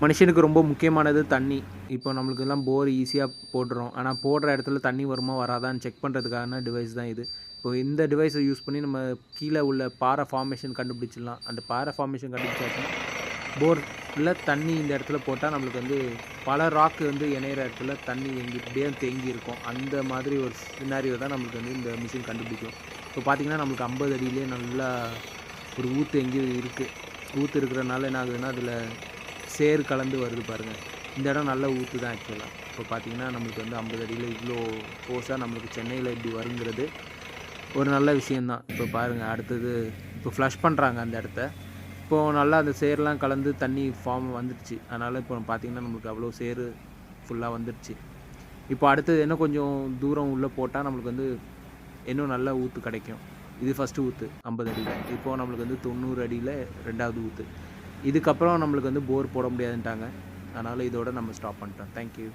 மனுஷனுக்கு ரொம்ப முக்கியமானது தண்ணி. இப்போ நம்மளுக்கெல்லாம் போர் ஈஸியா போடுறோம். ஆனா போடுற இடத்துல தண்ணி வருமா வராதான்னு செக் பண்ணுறதுக்கான டிவைஸ் தான் இது. இப்போ இந்த டிவைஸை யூஸ் பண்ணி நம்ம கீழே உள்ள பாறை ஃபார்மேஷன் கண்டுபிடிச்சிடலாம். அந்த பாறை ஃபார்மேஷன் கண்டுபிடிச்சாச்சுன்னா போர்ல தண்ணி இந்த இடத்துல போட்டால் நம்மளுக்கு வந்து பல ராக்கு வந்து இணையிற இடத்துல தண்ணி எங்கிட்டே தேங்கி இருக்கும். அந்த மாதிரி ஒரு சினாரியோ தான் நம்மளுக்கு வந்து இந்த மிஷின் கண்டுபிடிக்கும். இப்போ பார்த்தீங்கன்னா நம்மளுக்கு 50 அடியிலே நல்லா ஒரு ஊற்று எங்கேயும் இருக்குது. ஊற்று இருக்கிறனால என்ன ஆகுதுன்னா அதில் சேறு கலந்து வருது பாருங்கள். இந்த இடம் நல்ல ஊற்று தான் ஆக்சுவலாக. இப்போ பார்த்தீங்கன்னா நம்மளுக்கு வந்து 50 அடியில் இவ்வளோ ஃபோர்ஸாக நம்மளுக்கு சென்னையில் இப்படி வருங்கிறது ஒரு நல்ல விஷயந்தான். இப்போ பாருங்கள் அடுத்தது இப்போ ஃப்ளஷ் பண்ணுறாங்க அந்த இடத்த. இப்போது நல்லா அந்த சேரெலாம் கலந்து தண்ணி ஃபார்ம் வந்துடுச்சு. அதனால் இப்போ பார்த்திங்கன்னா நம்மளுக்கு அவ்வளோ சேறு ஃபுல்லாக வந்துடுச்சு. இப்போ அடுத்தது இன்னும் கொஞ்சம் தூரம் உள்ளே போட்டால் நம்மளுக்கு வந்து இன்னும் நல்ல ஊற்று கிடைக்கும். இது ஃபஸ்ட்டு ஊற்று 50 அடியில். இப்போது நம்மளுக்கு வந்து 90 அடியில் 2வது ஊற்று. இதுக்கப்புறம் நம்மளுக்கு வந்து போர் போட முடியாதுன்ட்டாங்க. அதனால் இதோட நம்ம ஸ்டாப் பண்ணிட்டோம். தேங்க்யூ.